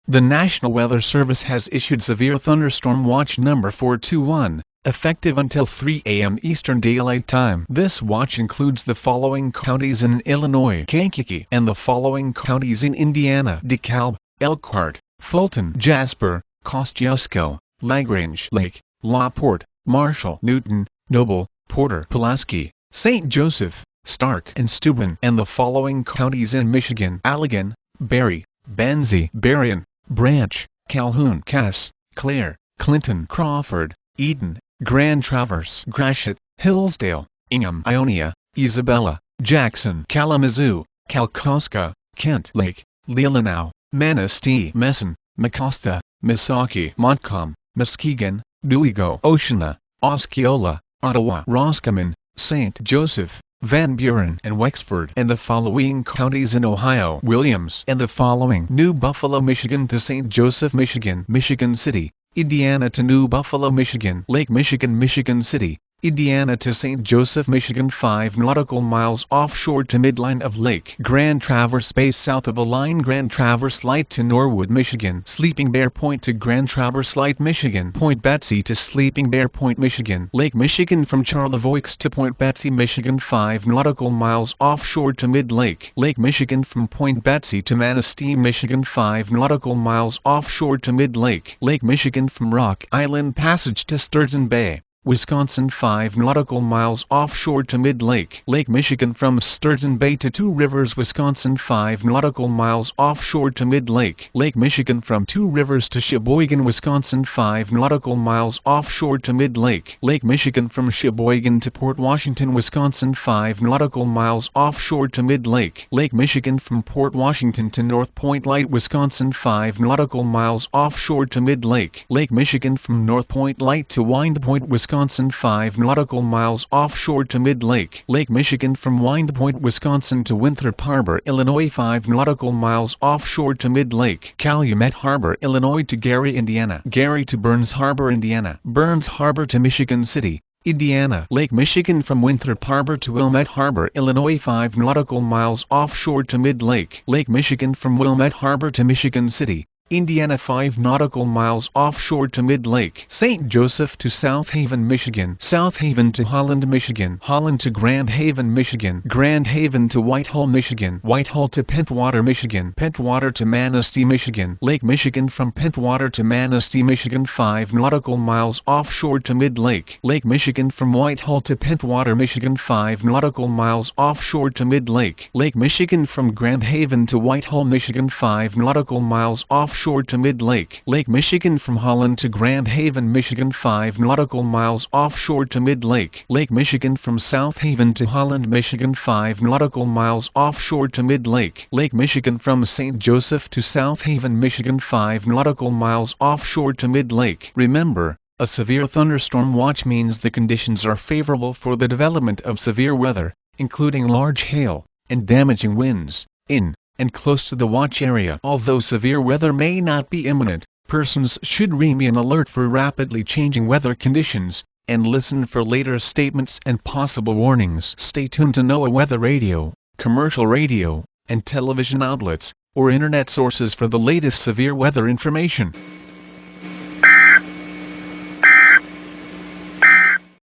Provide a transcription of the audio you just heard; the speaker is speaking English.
The National Weather Service has issued Severe Thunderstorm Watch number 421, effective until 3 a.m. Eastern Daylight Time. This watch includes the following counties in Illinois: Kankakee, and the following counties in Indiana: DeKalb, ELKHART, Fulton, Jasper, KOSCIUSKO, LAGRANGE, Lake, LaPorte, Marshall, Newton, Noble, Porter, Pulaski, St. Joseph, Starke, and Steuben, and the following counties in Michigan: Allegan, Berry, Benzie, Berrien, Branch, Calhoun, Cass, Clare, Clinton, Crawford, Eden, Grand Traverse, Gratiot, Hillsdale, Ingham, Ionia, Isabella, Jackson, Kalamazoo, Kalkaska, Kent Lake, Leelanau, Manistee, Messon, Mecosta, Missaukee, Montcalm, Muskegon, Newego, Oceana, Osceola, Ottawa, Roscommon, St. Joseph, Van Buren, and Wexford, and the following counties in Ohio: Williams, and the following: New Buffalo, Michigan to St. Joseph, Michigan, Michigan City, Indiana to New Buffalo, Michigan, Lake Michigan, Michigan City, Indiana to St. Joseph, Michigan, 5 nautical miles offshore to midline of Lake Grand Traverse Bay, south of a line Grand Traverse Light to Norwood, Michigan, Sleeping Bear Point to Grand Traverse Light, Michigan, Point Betsy to Sleeping Bear Point, Michigan, Lake Michigan from Charlevoix to Point Betsy, Michigan, 5 nautical miles offshore to mid-lake, Lake Michigan from Point Betsy to Manistee, Michigan, 5 nautical miles offshore to mid-lake, Lake Michigan from Rock Island Passage to Sturgeon Bay, Wisconsin, 5 nautical miles offshore to mid-lake, Lake Michigan from Sturgeon Bay to Two Rivers, Wisconsin, 5 nautical miles offshore to mid-lake, Lake Michigan from Two Rivers to Sheboygan, Wisconsin, 5 nautical miles offshore to mid-lake, Lake Michigan from Sheboygan to Port Washington, Wisconsin, 5 nautical miles offshore to mid-lake, Lake Michigan from Port Washington to North Point Light, Wisconsin, 5 nautical miles offshore to mid-lake, Lake Michigan from North Point Light to Wind Point, Wisconsin, 5 nautical miles offshore to mid-lake, Lake Michigan from Wind Point, Wisconsin to Winthrop Harbor, Illinois, 5 nautical miles offshore to mid-lake, Calumet Harbor, Illinois to Gary, Indiana, Gary to Burns Harbor, Indiana, Burns Harbor to Michigan City, Indiana, Lake Michigan from Winthrop Harbor to Wilmette Harbor, Illinois, 5 nautical miles offshore to mid-lake, Lake Michigan from Wilmette Harbor to Michigan City, Indiana, 5 nautical miles offshore to mid-lake, St. Joseph to South Haven, Michigan, South Haven to Holland, Michigan, Holland to Grand Haven, Michigan, Grand Haven to Whitehall, Michigan, Whitehall to Pentwater, Michigan, Pentwater to Manistee, Michigan, Lake Michigan from Pentwater to Manistee, Michigan, 5 nautical miles offshore to mid-lake, Lake Michigan from Whitehall to Pentwater, Michigan, 5 nautical miles offshore to mid-lake, Lake Michigan from Grand Haven to Whitehall, Michigan, 5 nautical miles offshore to mid-lake, Lake Michigan from Holland to Grand Haven, Michigan, 5 nautical miles offshore to mid-lake, Lake Michigan from South Haven to Holland, Michigan, 5 nautical miles offshore to mid-lake, Lake Michigan from St. Joseph to South Haven, Michigan, 5 nautical miles offshore to mid-lake. Remember, a severe thunderstorm watch means the conditions are favorable for the development of severe weather, including large hail and damaging winds, in and close to the watch area. Although severe weather may not be imminent, persons should remain alert for rapidly changing weather conditions, and listen for later statements and possible warnings. Stay tuned to NOAA Weather Radio, commercial radio, and television outlets, or internet sources for the latest severe weather information.